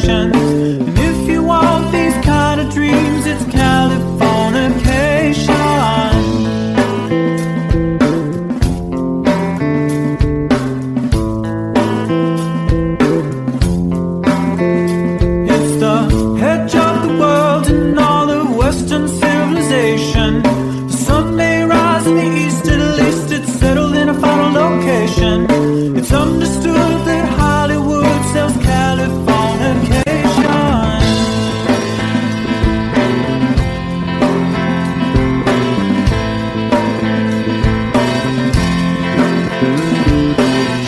vacations. And if you want these kind of dreams, it's Californication. It's the edge of the world and all the Western civilization. The sun may rise in the east, at least it's settled in a final location. It's understood that Hollywood sells Californication.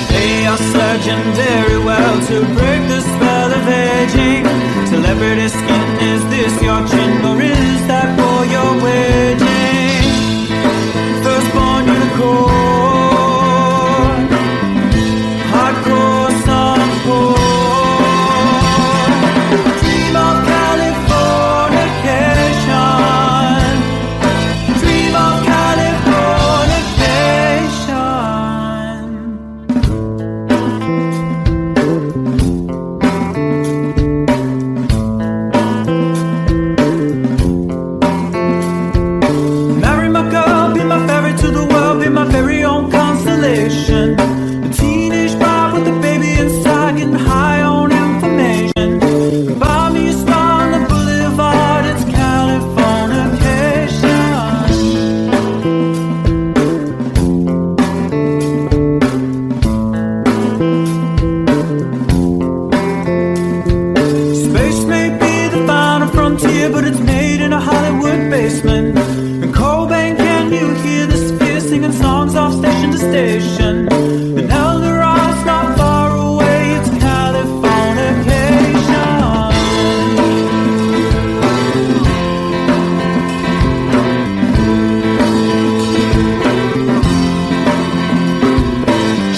They are surgeon very well to break the spell of aging. Celebrity skin, is this your chin or is that for your waging? Firstborn unicorn, hardcore support. Dream of Californication. Dream of Californication. Marry my girl, be my ferry to the world, be my very own constellation. A teenage bride with a baby inside, getting high on information. Buy me a star on the boulevard, it's Californication. Space may be the final frontier, but it's made in a Hollywood basement. And Cobain, can you hear the sphere singing songs off station to station? And Eldorad's not far away, it's Californication.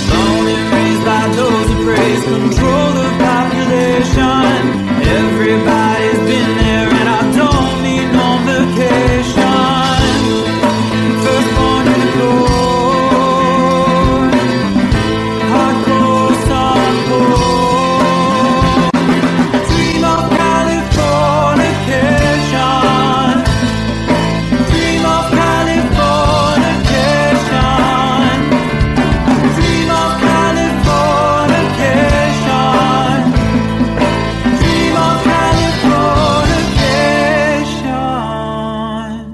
Born and raised by those who praise control the population. Everybody's been there and I don't need no vacation. Firstborn unicorn, hardcore support. Dream of Californication. Dream of Californication. Dream of Californication. Dream of Californication.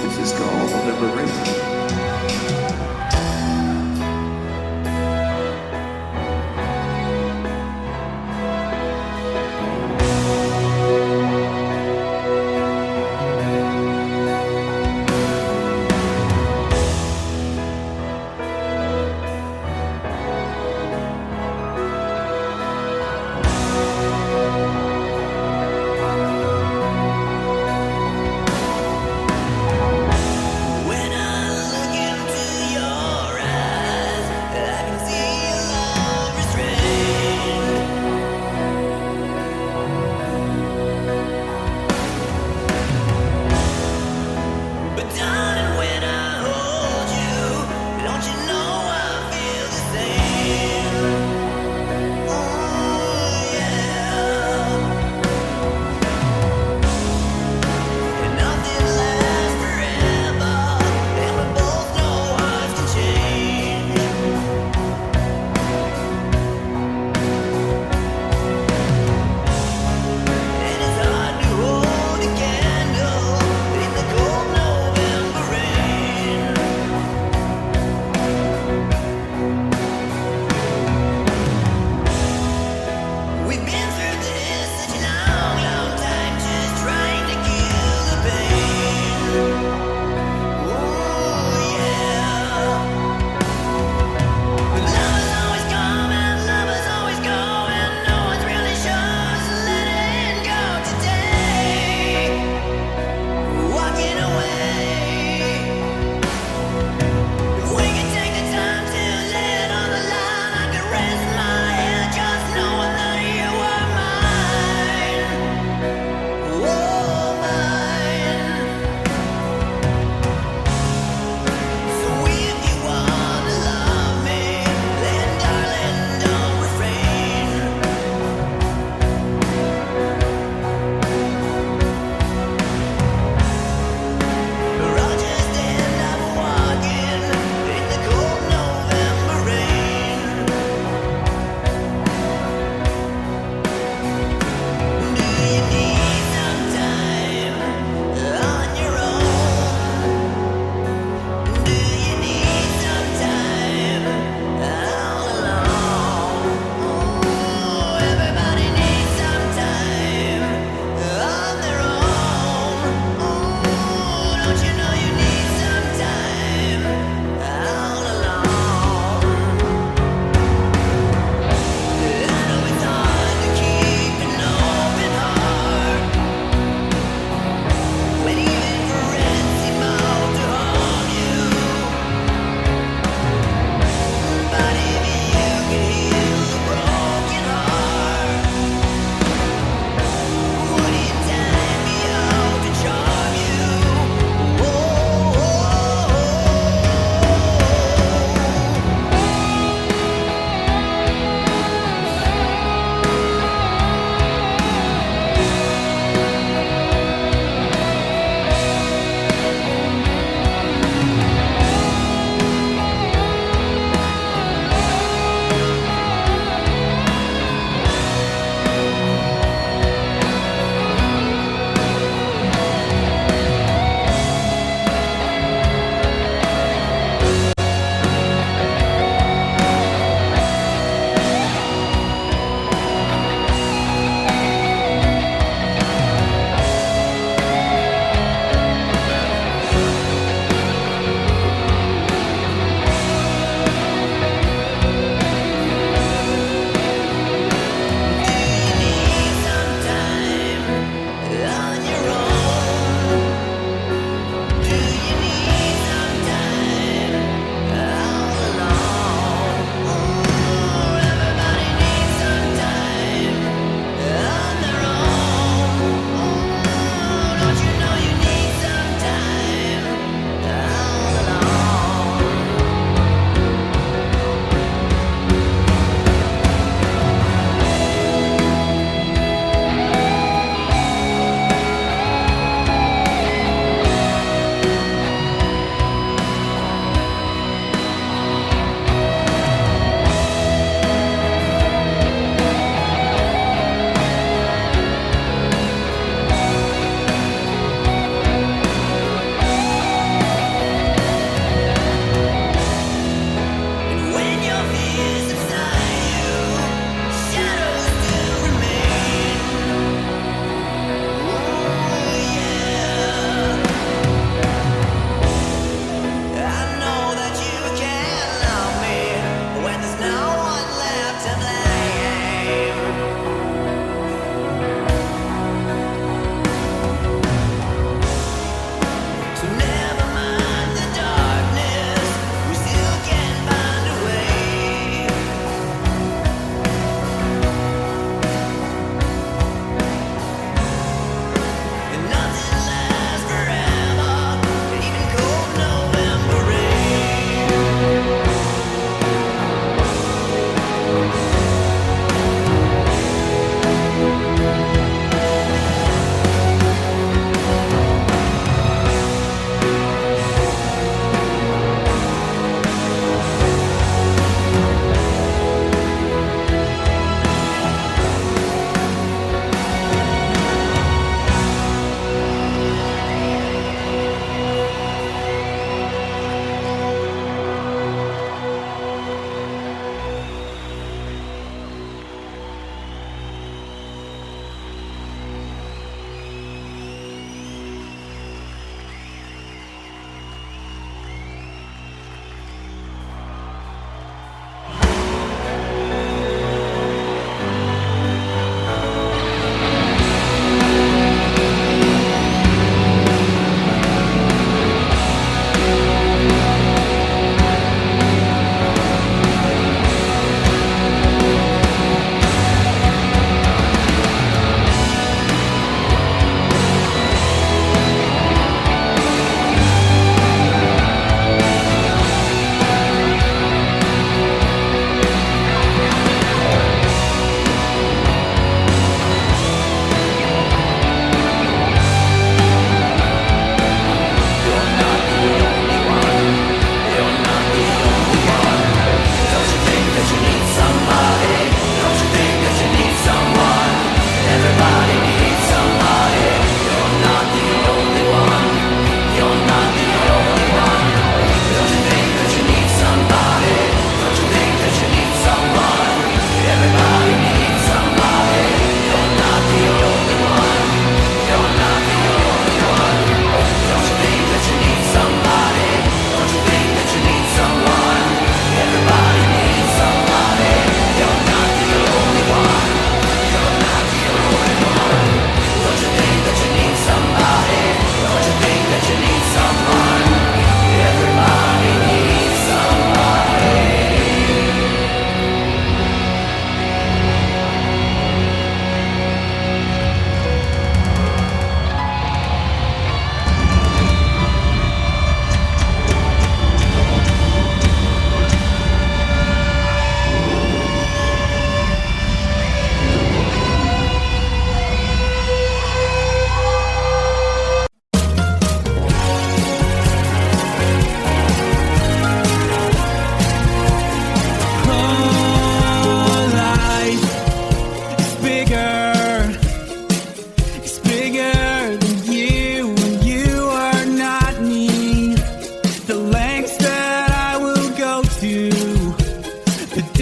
This is called liberation. When I look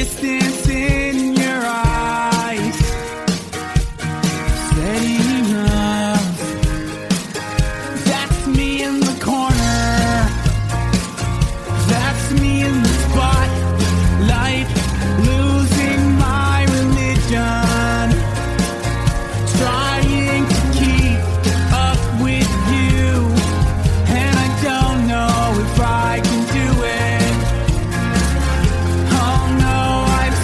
distance in your eyes. Steady enough. That's me in the corner. That's me in the spotlight, losing my religion, trying to keep up with you, and I don't know if I can do it. Oh no, I've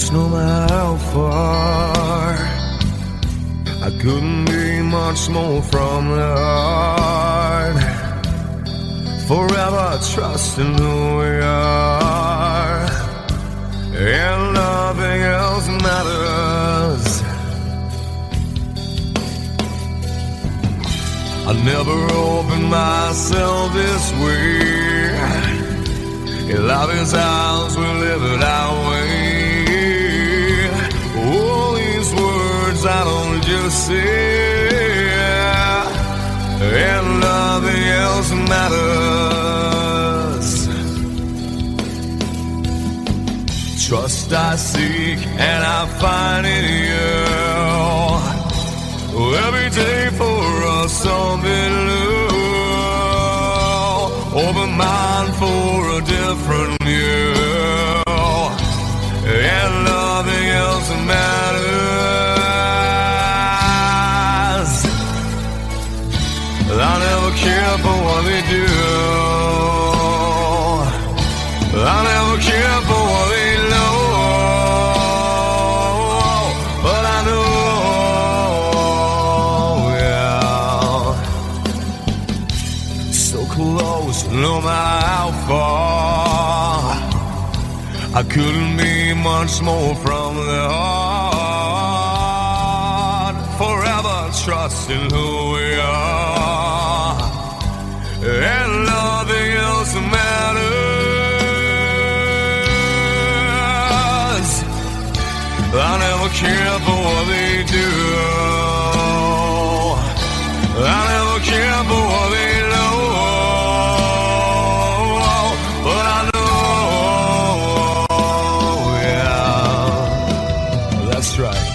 close no matter how far. I couldn't be much more from the heart. Forever trusting who we are, and nothing else matters. I never opened myself this way. In love is ours, we live it our way. All these words I don't just say, and nothing else matters. Trust I seek and I find in you. Every day for us something new. Open mind for a different view, and nothing else matters. I never care for what they do. I never care for what they know. But I know, yeah, so close no matter how far. I couldn't be much more from the heart. Forever trusting who we are, and nothing else matters. I never care for what they do. I never care for what they know. But I know, yeah, that's right.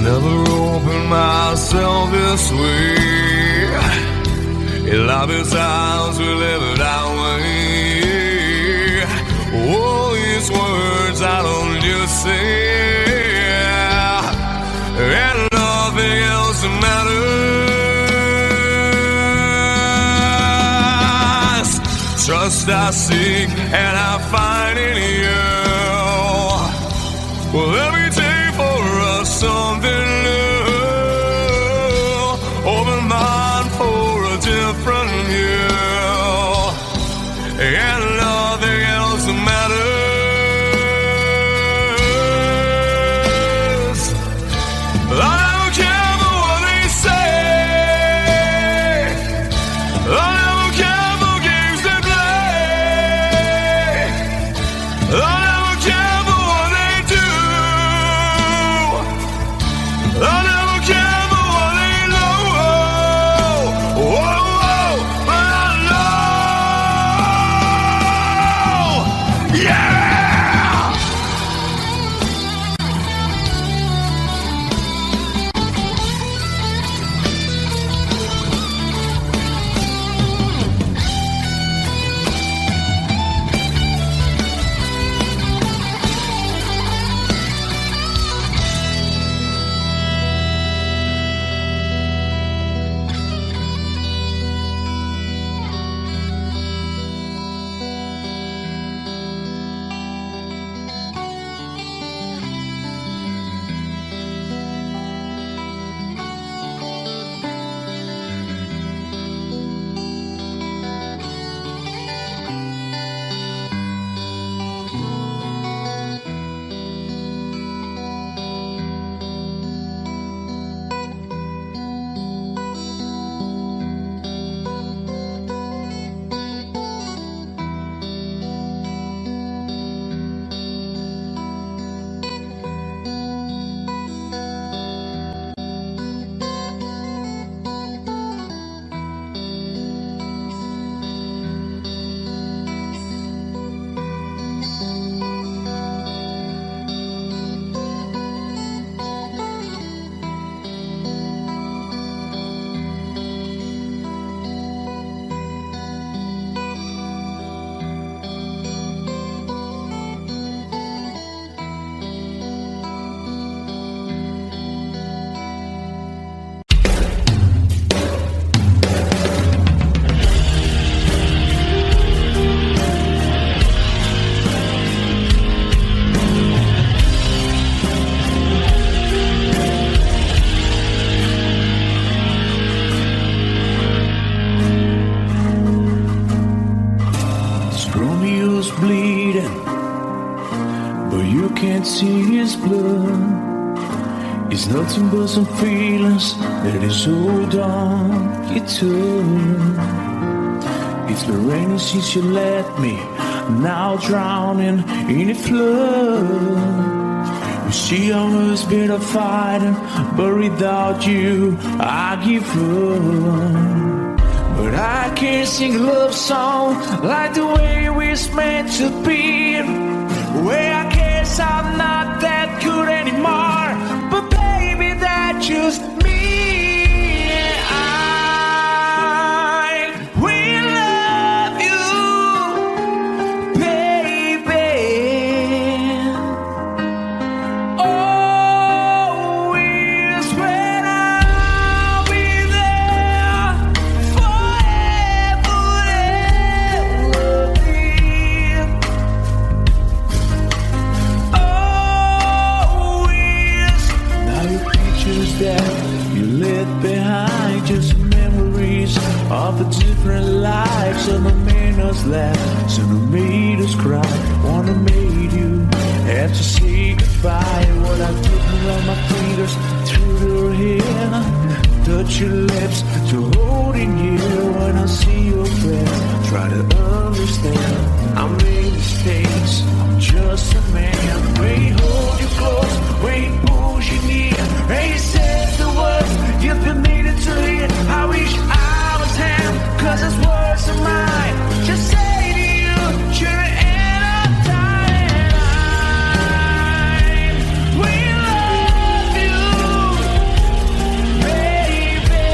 Never opened myself this way. In love is ours, we live it our way. All these words I don't just say, and nothing else matters. Trust I seek and I find in you. Well, every day for us something new. Open mind for a different view, and nothing else matters. I don't care for what they say. I don't care for games they play. I never care for what they do. I never care for what they know. Whoa, whoa, but I know. can't see his blood. It's nothing but some feelings that is hold on you took. It's been raining since you left me, now drowning in a flood. You see, I was better fighting, but without you, I give up. But I can't sing a love song like the way we're meant to be. Way I guess I'm not that good anymore, but baby, that's just me. I will love you, baby. Always when I'll be there forever and ever. Always. Now your pictures that you left behind, just memories of the different lives. Some have made us laugh, some have made us cry. One have made you have to say goodbye. What I did around my fingers through your hair, touch your lips to holding you. When I see your face, try to understand. I made mistakes, I'm just a man. When he hold you close, when he pulls you near, and he says the words you've been needing to hear. I wish I was him, 'cause his words are mine. Just say to you, you're an time. We love you, baby.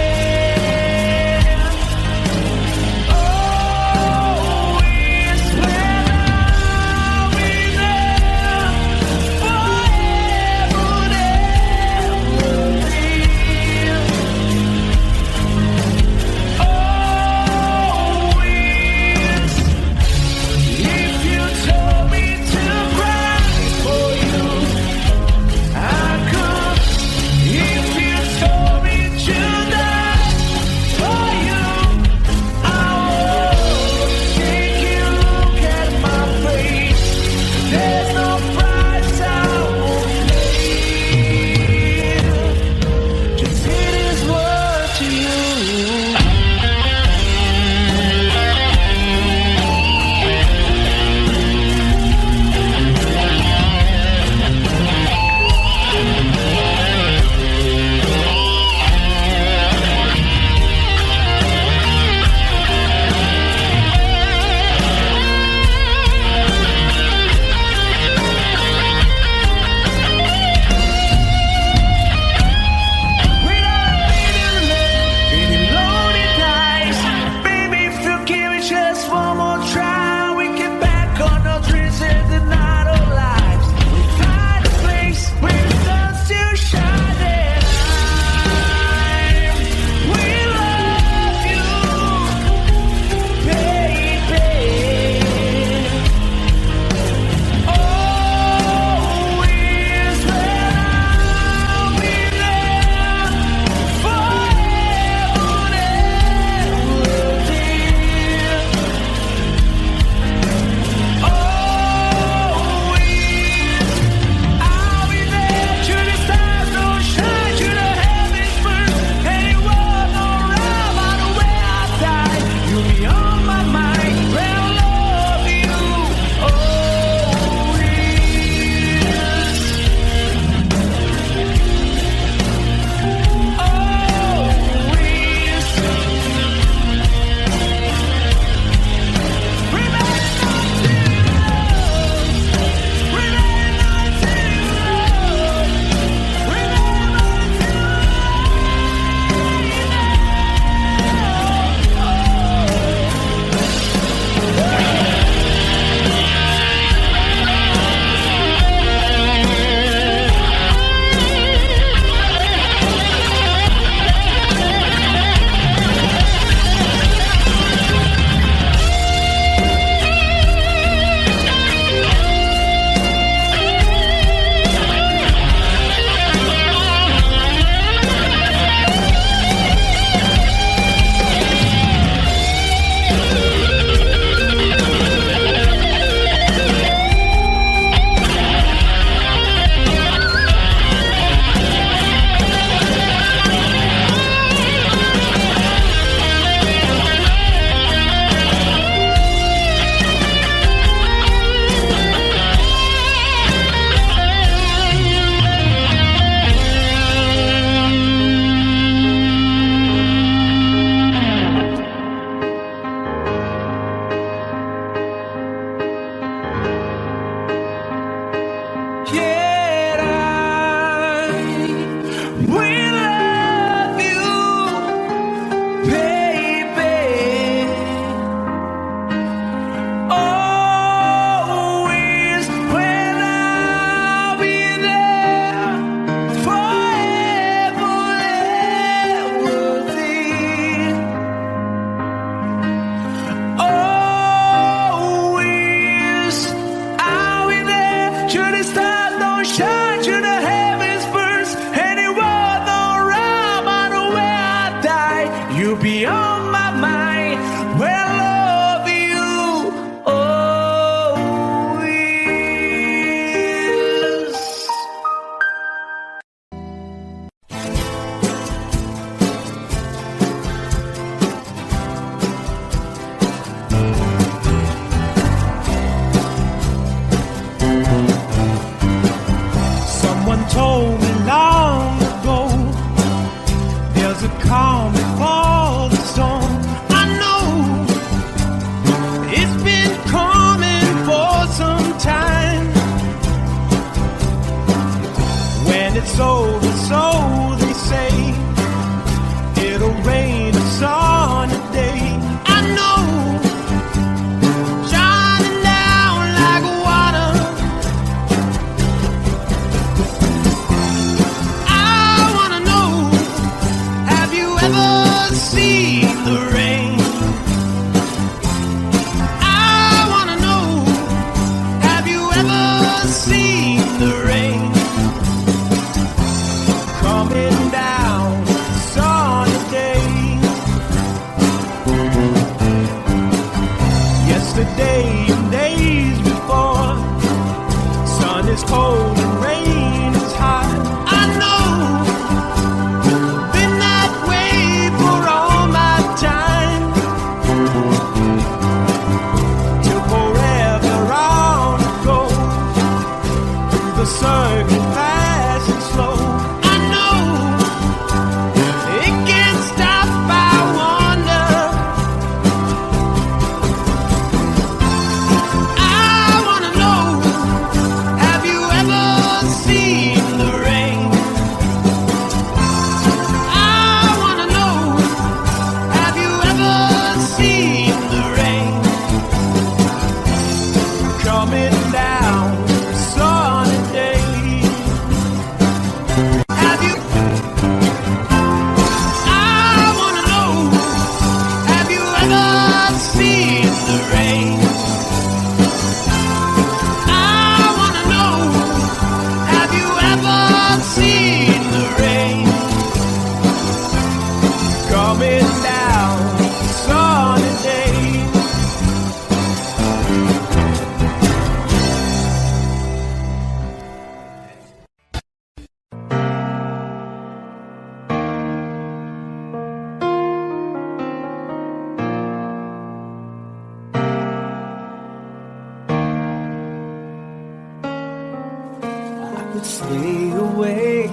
could stay awake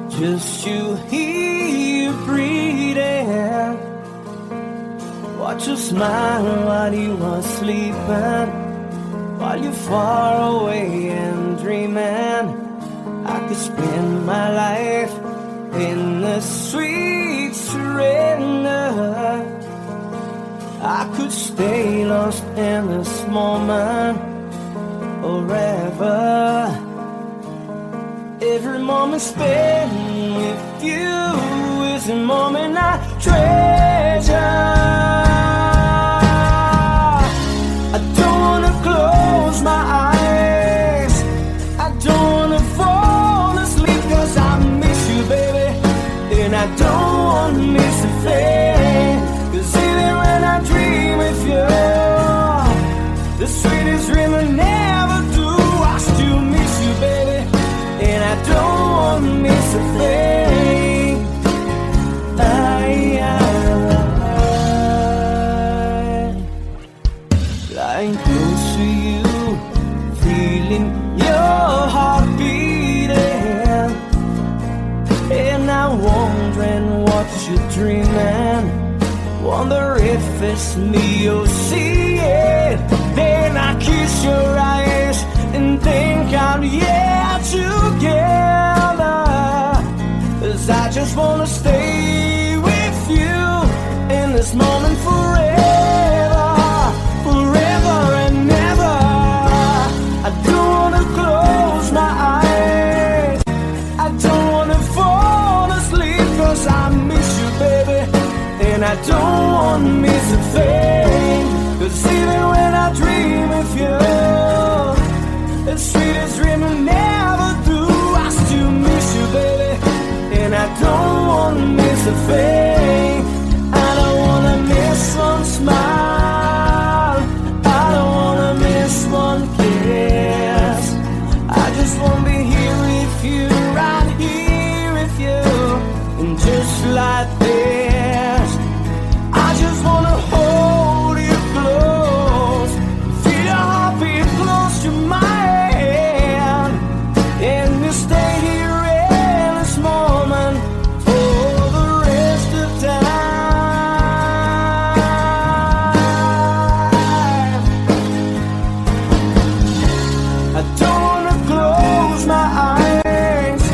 just to hear you breathing. Watch you smile while you are sleeping, while you're far away and dreaming. I could spend my life in the sweet surrender. I could stay lost in this moment forever. Every moment spent with you is a moment I treasure. I don't wanna close my eyes, I don't wanna fall asleep, 'cause I miss you, baby, and I don't wanna miss a thing. 'Cause even when I dream of you, the sweetest dream I never do, I still miss you, baby, and I don't wanna miss a thing. Lying close to you, feeling your heart beating, and I'm wondering what you're dreaming. Wonder if it's me you're seeing. Then I kiss your eyes and think I'm together. 'Cause I just wanna stay with you in this moment forever, forever and ever. I don't wanna close my eyes, I don't wanna fall asleep, 'cause I miss you, baby, and I don't wanna miss a thing. 'Cause even when I dream of you, the sweetest dream I never do, I still miss you, baby, and I don't wanna miss a thing. I don't wanna miss one smile, I don't wanna miss one kiss. I just wanna be here with you, right here with you, and just like this, I just wanna hold you close, feel your heartbeat close to mine, and you stay here in this moment for the rest of time. I don't wanna close my eyes,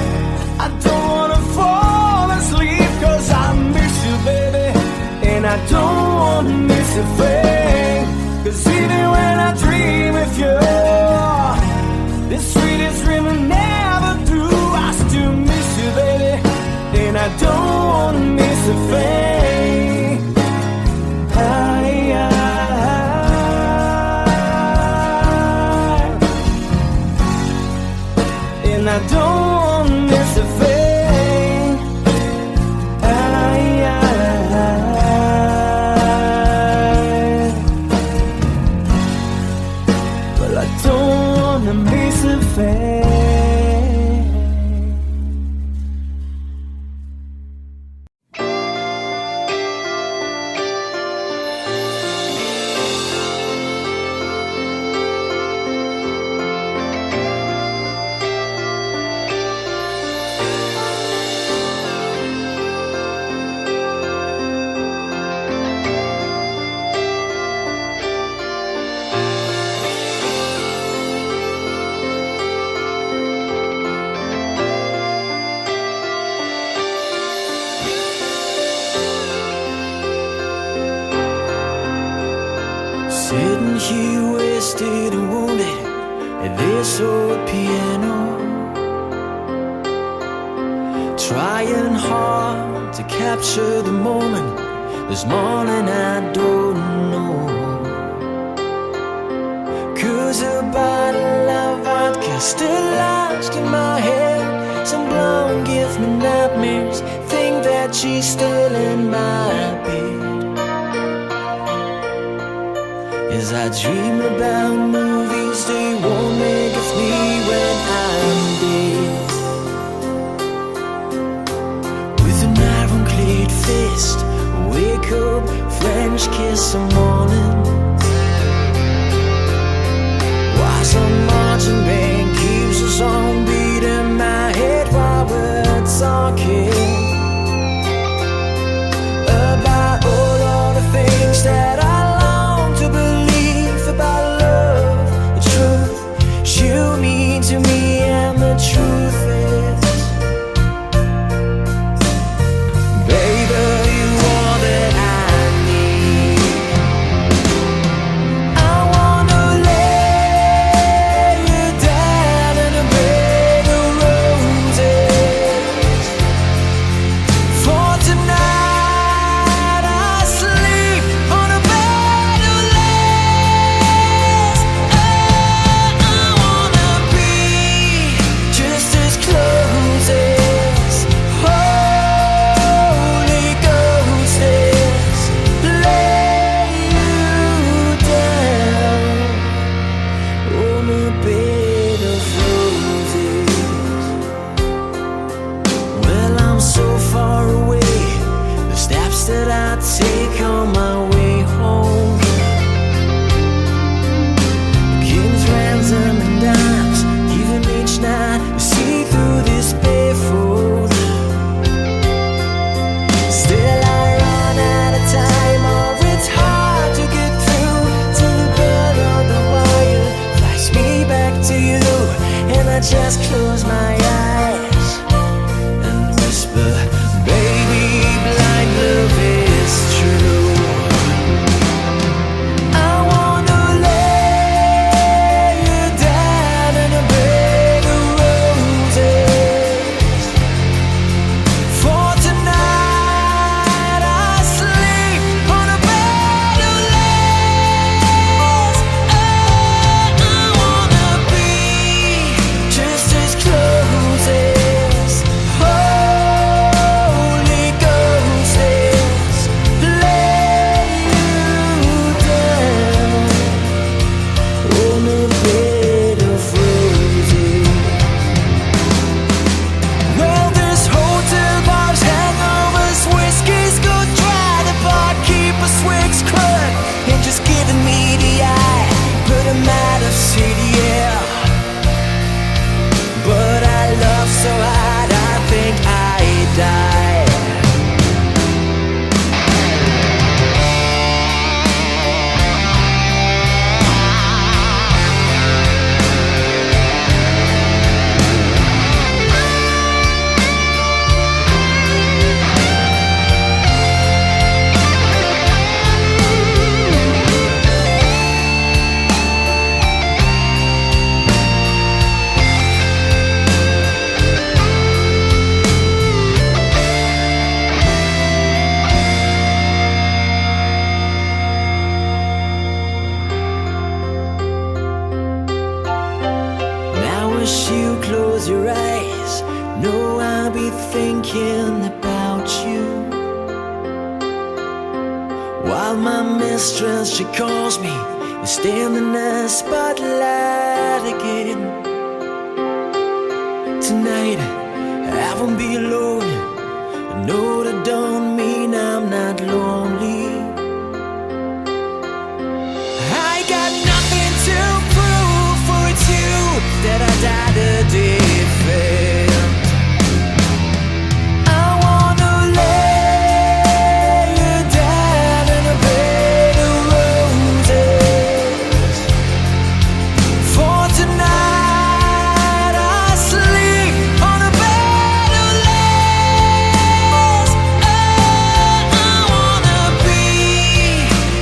I don't wanna fall asleep, 'cause I miss you, baby, and I don't wanna miss a thing. 'Cause even when I dream of you, the sweetest dream I never do, I still miss you, baby, and I don't wanna miss a thing. And I don't wanna miss a thing. Well, I don't wanna miss a thing. Sitting here wasted and wounded at this old piano, trying hard to capture the moment. This morning I don't know, 'cause a bottle of vodka still lodged in my head. Some blonde gives me nightmares, think that she's still in my bed. As I dream about movies they won't make of me when I'm dead. With an ironclad fist, wake up, French kiss some morning. Why some marching band keeps us on beating just close my eyes and whisper, baby, blind love is true. I wanna lay you down in a bed of roses. For tonight I sleep on a bed of lace. I wanna be just as close as Holy Ghost is. Lay you down on a bed of roses. Well, there's hotel bars, hangovers, whiskey's go dry. The barkeeper swigs crud and just giving me the eye. Put him out of city, yeah. But I love so hard, I think I die. Now as you close your eyes, know I'll be thinking about you. While my mistress, she calls me, and stand in the spotlight again. Tonight, I won't be alone. I know that don't mean I'm not lonely. I got nothing to prove, for it's you that I died to defend. I wanna lay you down in a bed of roses. For tonight I sleep on a bed of lace. I wanna be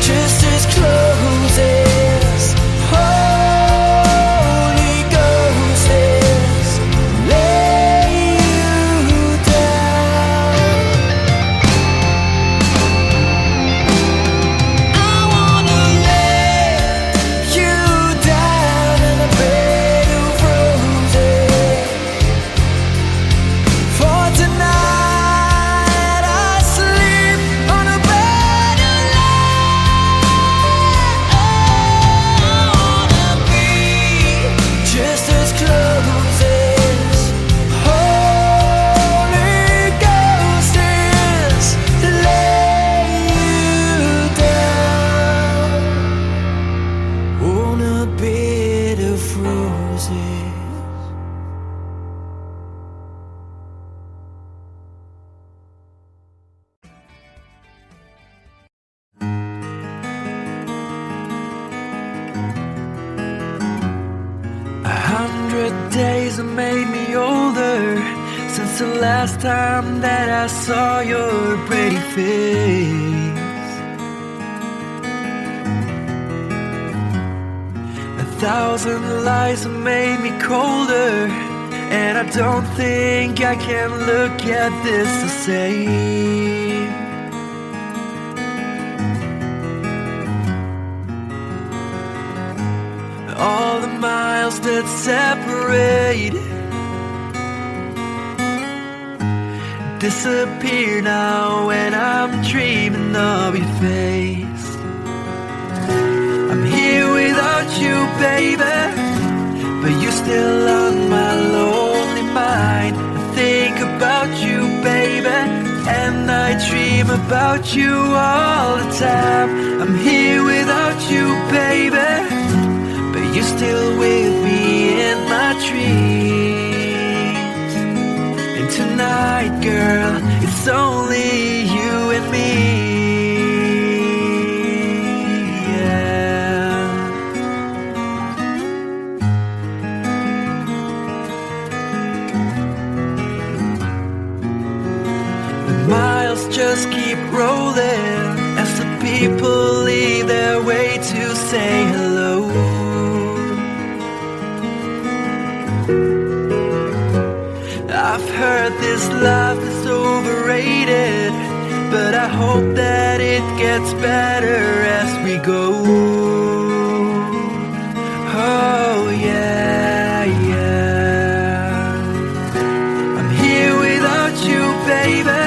just as close as Holy Ghost is. Lay you down. I wanna lay you down in a bed of roses. For tonight I sleep on a bed of lace. I wanna be just as close as Holy Ghost is. Lay you down on a bed of roses. Days have made me older since the last time that I saw your pretty face. 1,000 lies have made me colder, and I don't think I can look at this the same. All the miles that separate disappear now when I'm dreaming of your face. I'm here without you, baby, but you're still on my lonely mind. I think about you, baby, and I dream about you all the time. I'm here without you, baby, but you're still with me in my dreams. And tonight, girl, it's only you and me. Yeah. rolling as the people leave their way to say hello. I've heard this life is overrated, but I hope that it gets better as we go. Oh yeah, yeah. I'm here without you, baby,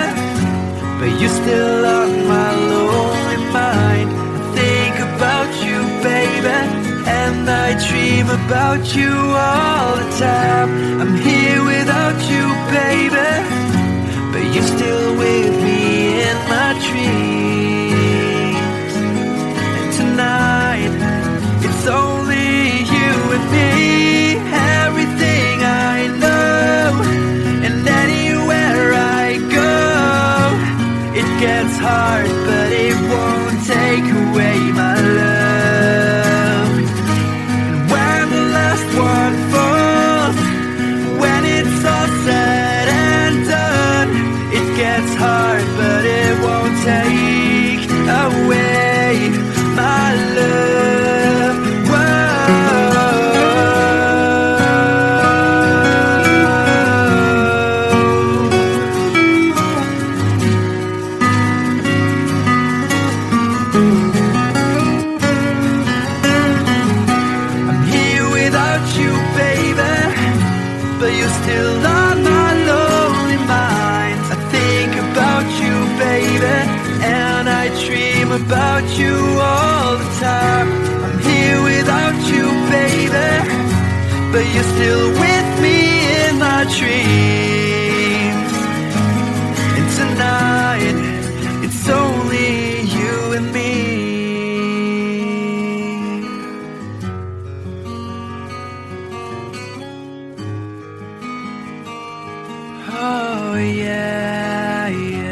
but you're still on my lonely mind. I think about you, baby, and I dream about you all the time. I'm here without you, baby, but you're still with me in my dreams. And tonight, it's only you and me. Everything I know, and anywhere I go, it gets hard, but it won't take away my love. And when the last one falls, when it's all said and done, it gets hard, but it won't take away my love. I'm here without you, baby, but you're still on my lonely mind. I think about you, baby, and I dream about you all the time. I'm here without you, baby, but you're still with me in my dreams. And tonight, it's only you and me. Oh yeah, yeah.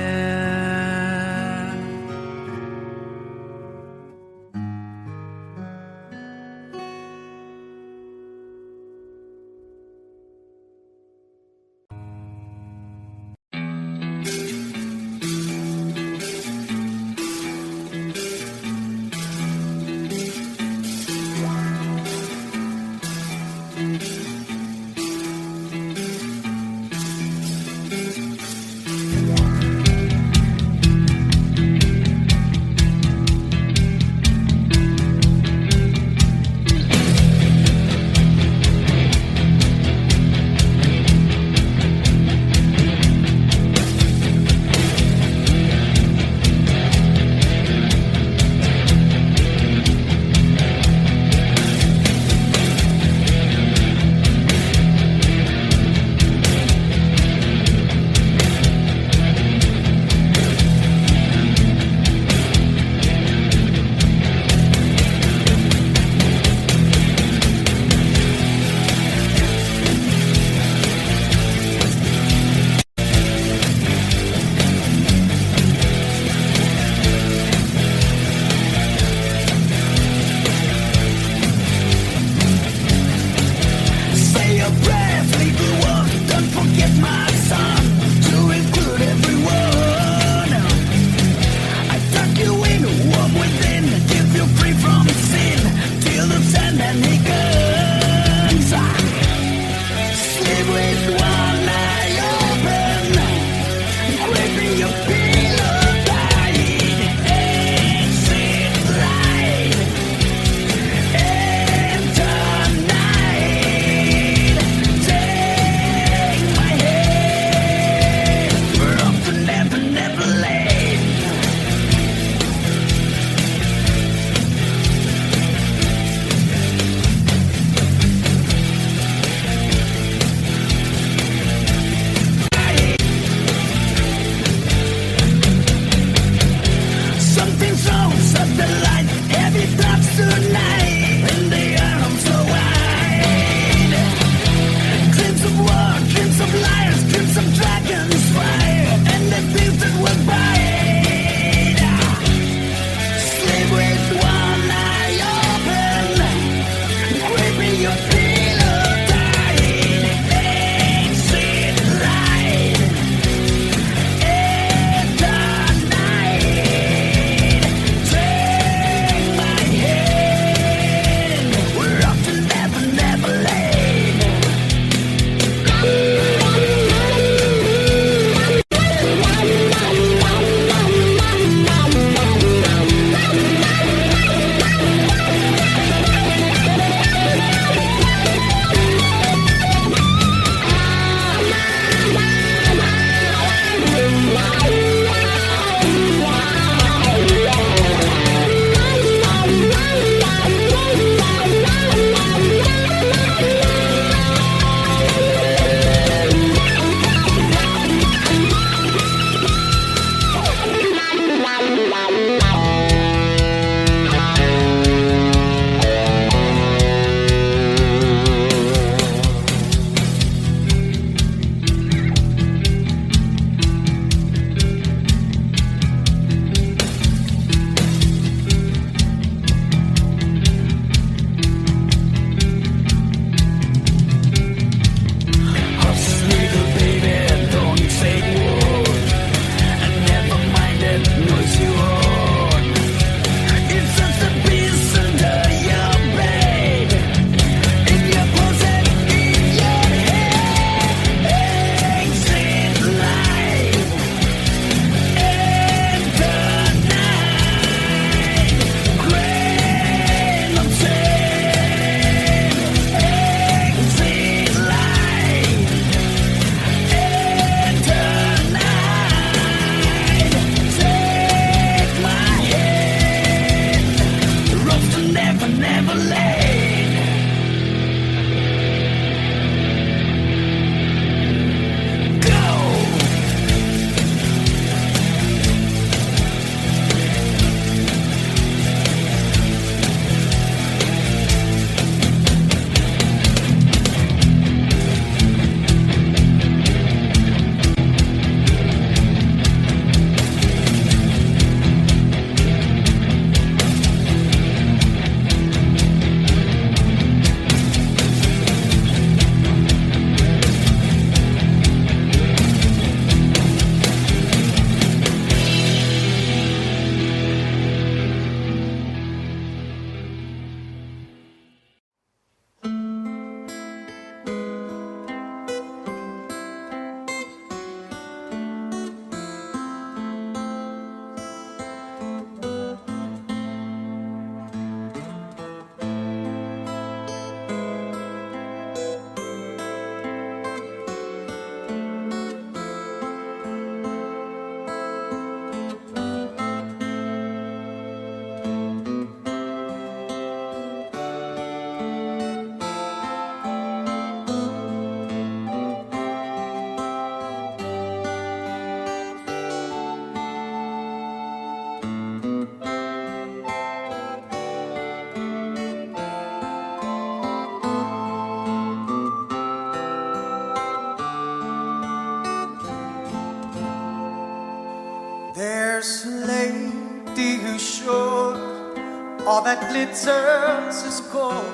that glitters is gold,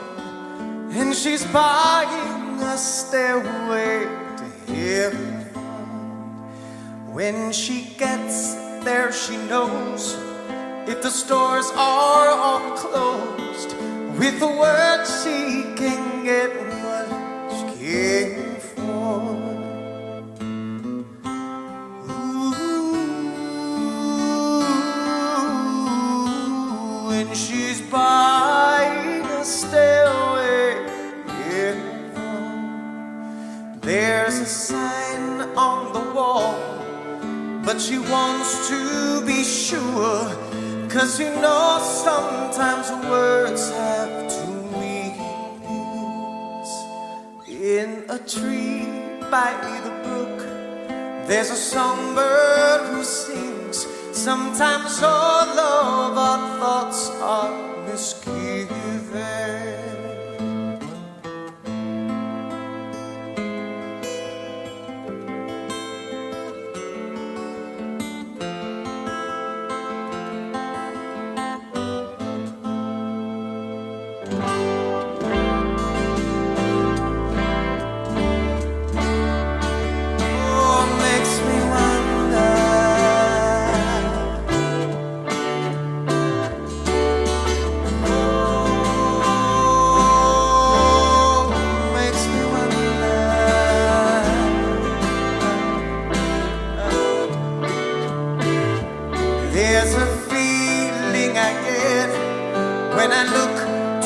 and she's buying a stairway to heaven. When she gets there, she knows if the stores are all closed. With a word, she can get what she came for. Ooh, when she's buying a stairway, yeah. There's a sign on the wall, but she wants to be sure, 'cause you know sometimes words have two meanings. In a tree by the brook, there's a songbird who sings. Sometimes all of our thoughts are misgiven. There's a feeling I get when I look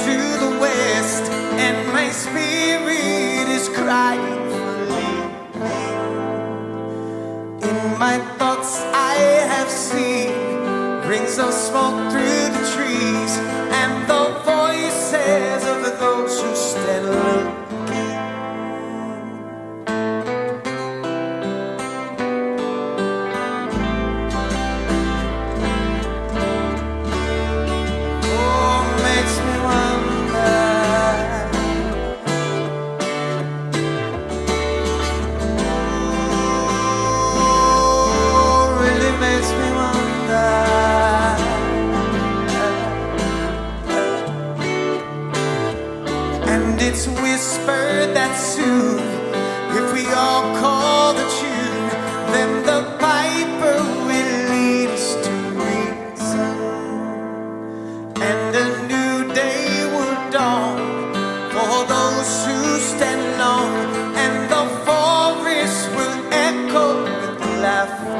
to the west, and my spirit is crying for leaving. In my thoughts I have seen rings of smoke through the trees, and the voices of those who stand looking. It's whispered that soon, if we all call the tune, then the piper will lead us to reason, and a new day will dawn for those who stand long, and the forest will echo with laughter.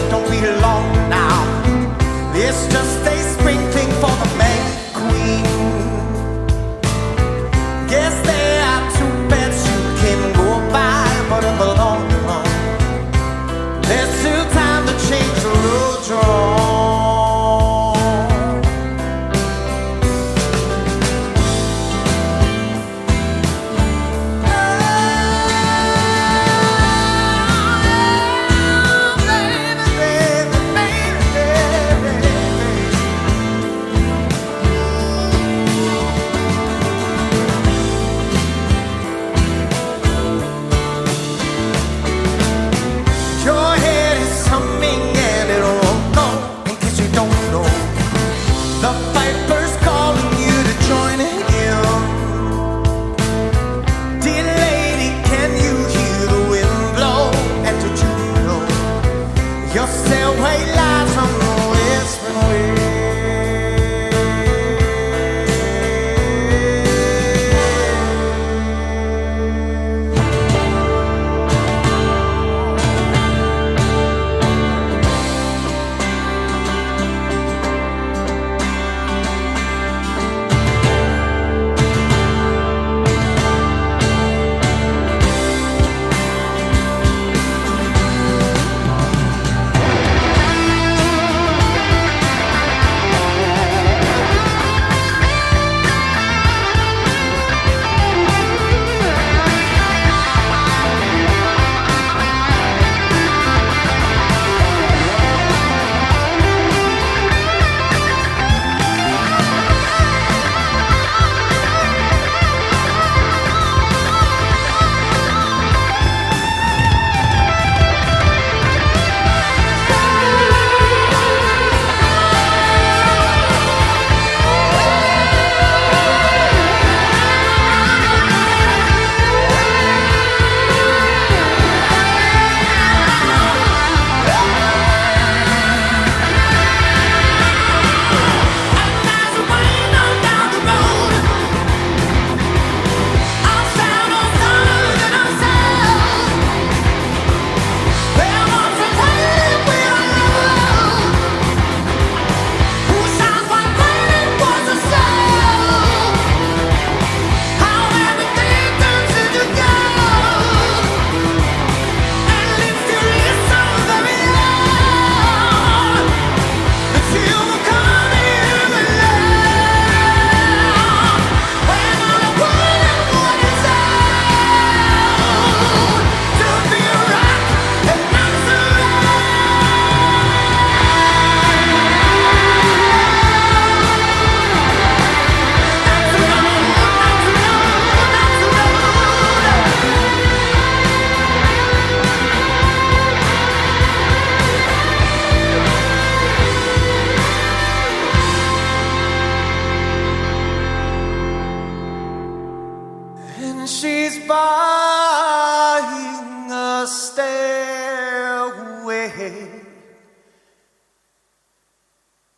Don't be long now. It's just a sprinkling for the May Queen. Guess there are two beds you can go by, but in the long run, there's still time to change the road you're on.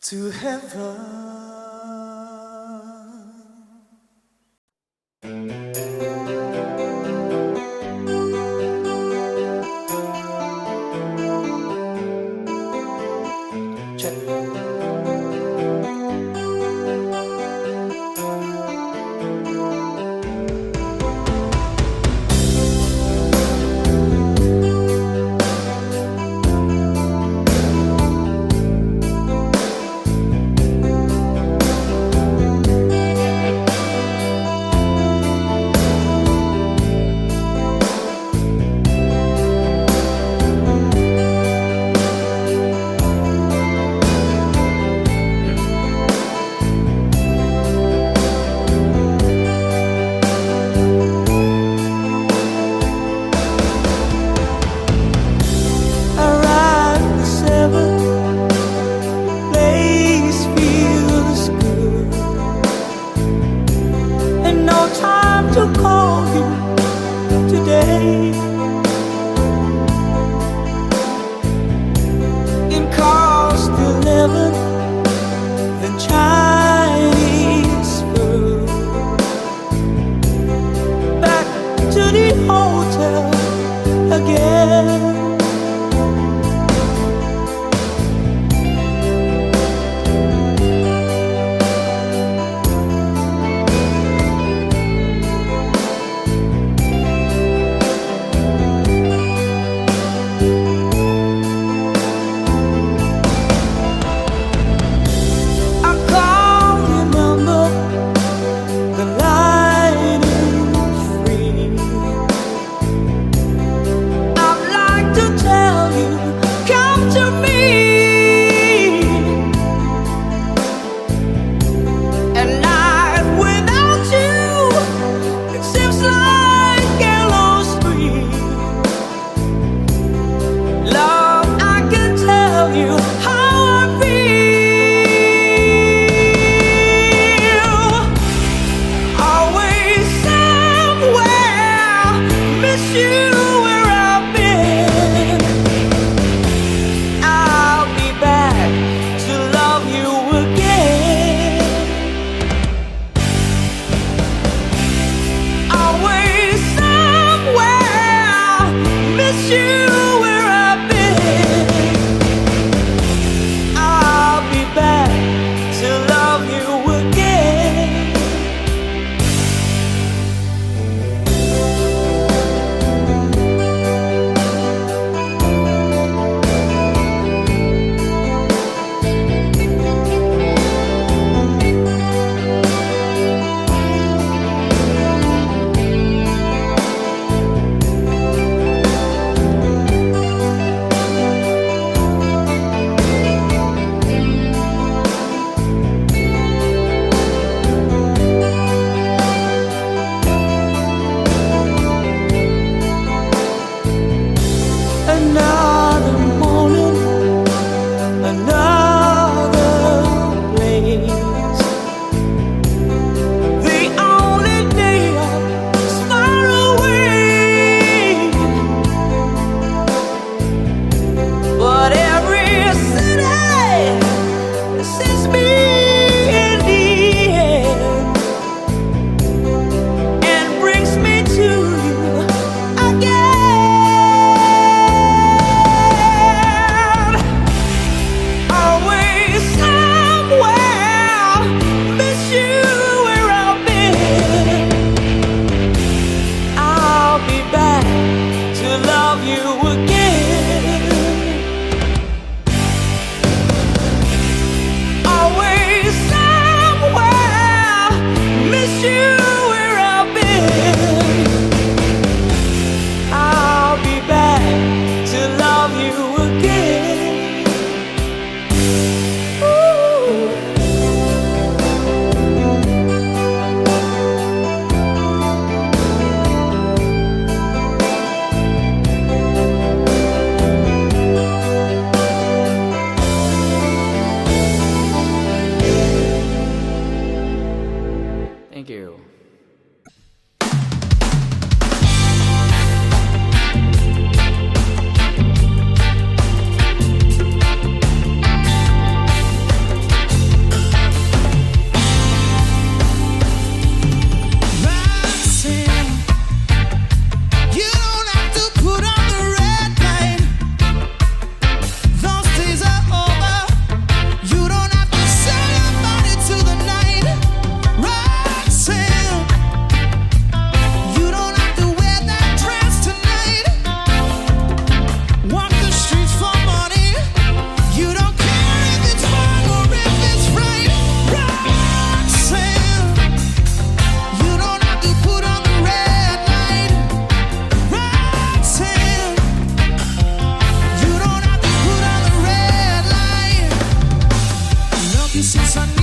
to heaven.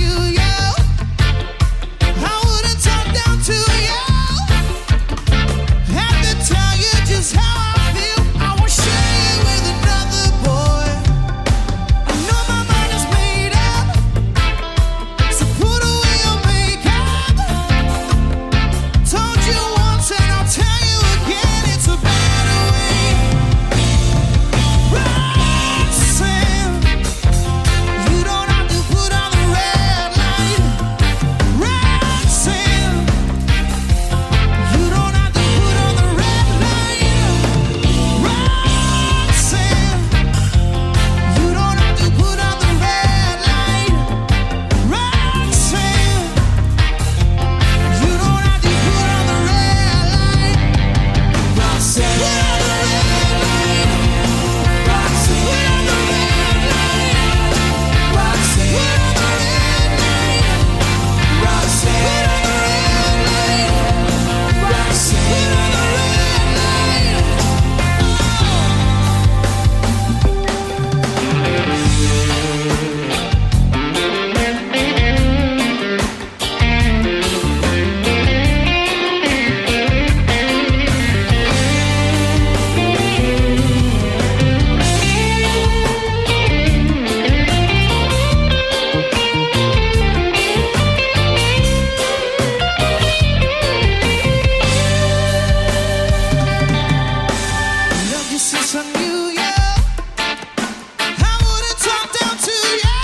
you, yo. I wouldn't talk down to you. Have to tell you just how I feel. I won't share you with another boy. I know my mind is made up, so put away your makeup. Told you once and I'll tell you again, it's a better way. Roxanne, you don't have to put on the red light. Roxanne, you don't have to put on the red light. Roxanne, you don't have to put on the red light. Roxanne, you don't have to put on the red light. Roxanne, put on the red light. Roxanne, put on the red light. Roxanne, put on the red light. Roxanne, put on the red light. Roxanne, put on the love you since I knew you. I wouldn't talk down to you.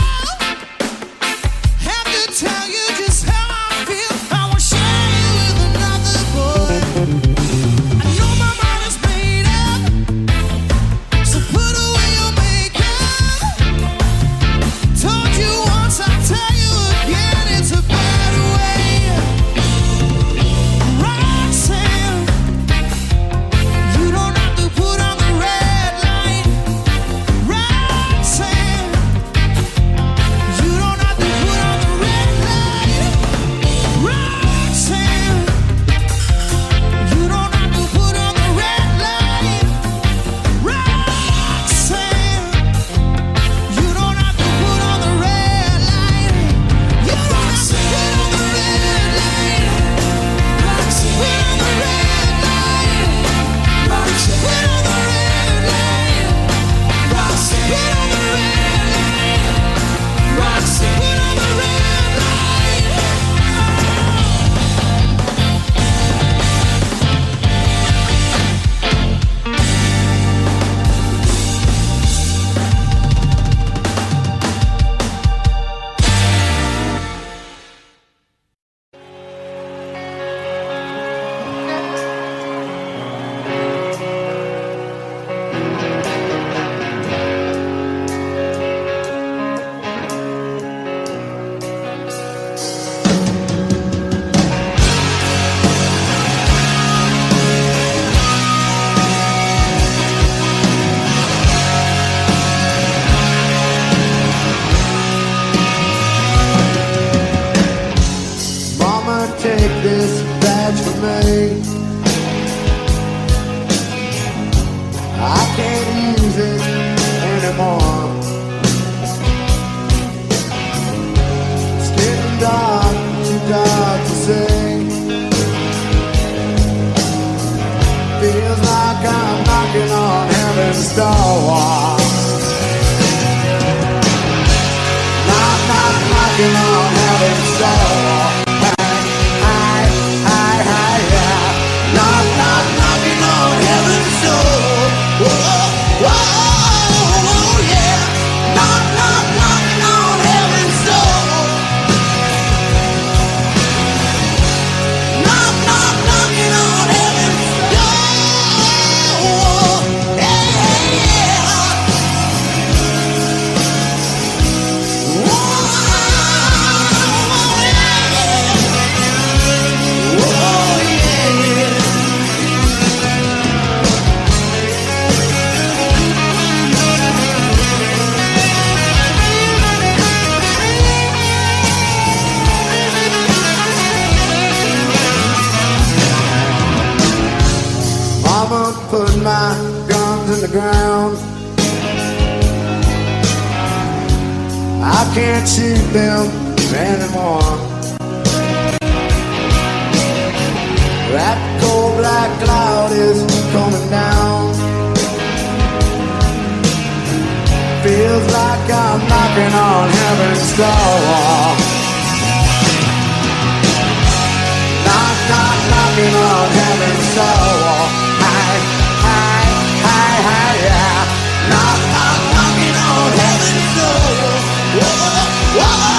Have to tell you just how I feel. I won't share you with another boy. I know my mind is made up, so put away your makeup. Told you once, I'll tell you again, it's a better way. Roxanne, you don't have to put on the red light. Roxanne, you don't have to put on the red light. Roxanne, you don't have to put on the red light. Roxanne, you don't have to put on the red light. You don't have to put on the red light. Roxanne, put on the red light. Roxanne, put on the red light. Roxanne, put on the red light. Roxanne, put on the red light. Mama, take this badge from me. I can't use it anymore. It's getting dark, too dark to see. Feels like I'm knocking on heaven's door. Knocking on heaven's door. Knocking on heaven's door. Whoa, whoa, yeah. Knocking on heaven's door. Knocking on heaven's door. Yeah, yeah. Whoa, put my guns in the ground. I can't shoot them anymore. That cold black cloud is coming down. Feels like I'm knocking on heaven's door. Knock, knock, knocking on heaven's door. Hi, hi, hi, hi, yeah. Knock, knock, knocking on heaven's door. Whoa, whoa,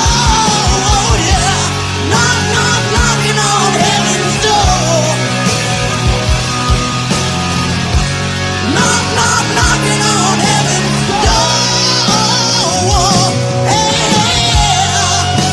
yeah. Knock, knock, knocking on heaven's door. Knock, knock, knocking on heaven's door. Hey, yeah.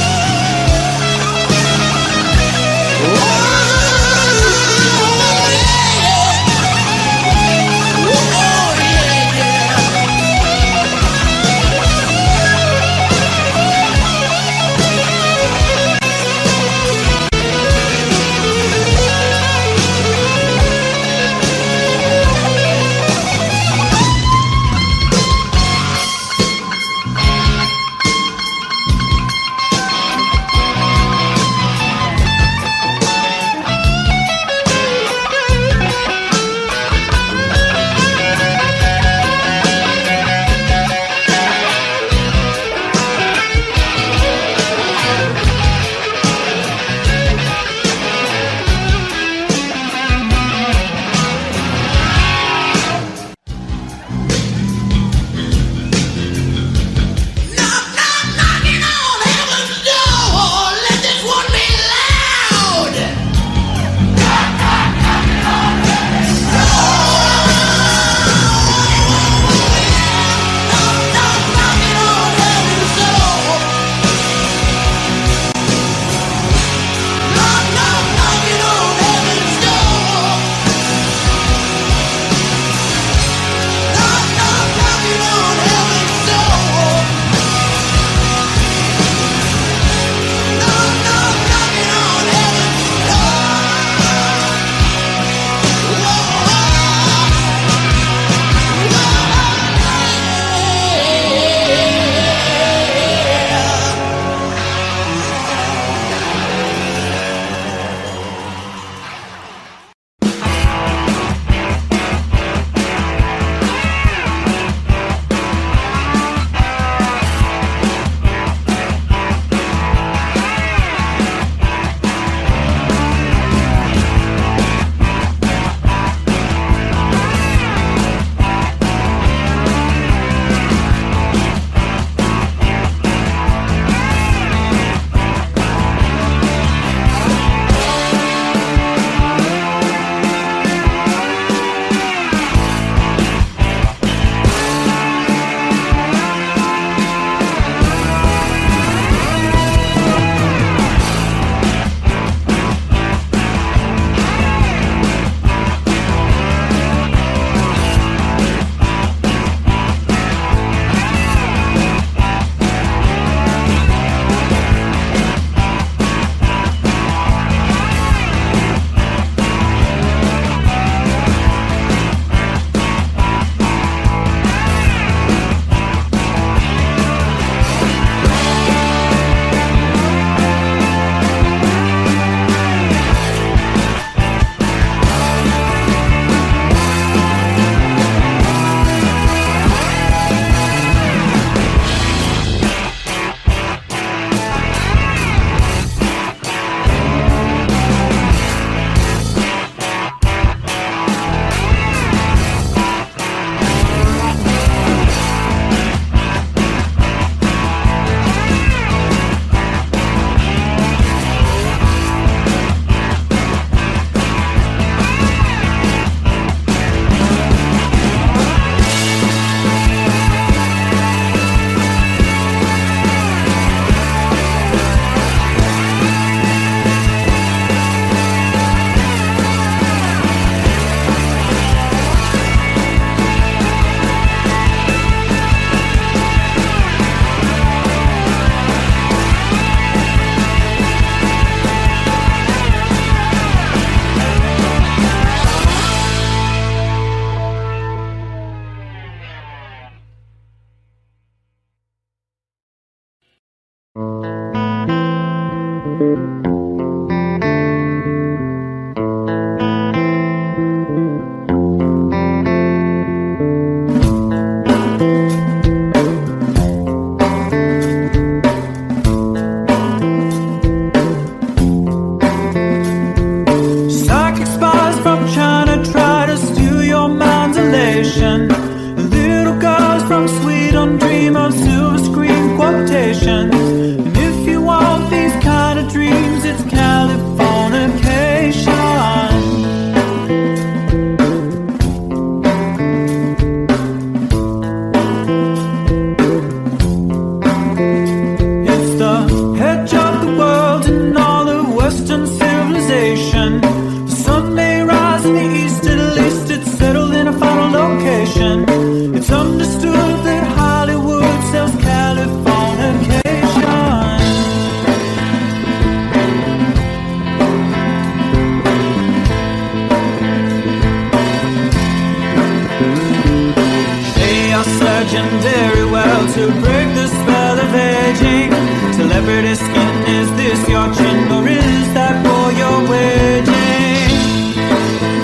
your chin, or is that war you're waging?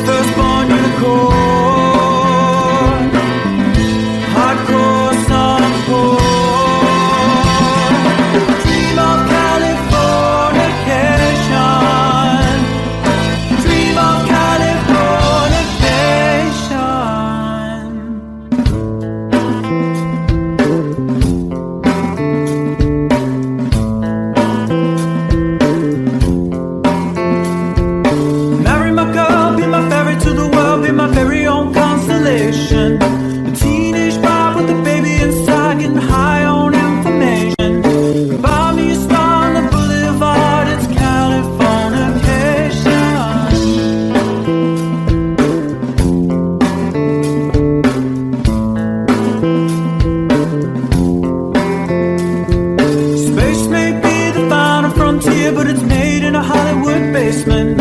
Firstborn unicorn, hardcore son of porn. Dream of Californication, dream of Californication. Marry my girl, be my ferry to the world, be my very own constellation. A teenage bride with a baby inside, getting high on information. Buy me a star on the boulevard, it's Californication. Space may be the final frontier, but it's made in a Hollywood basement.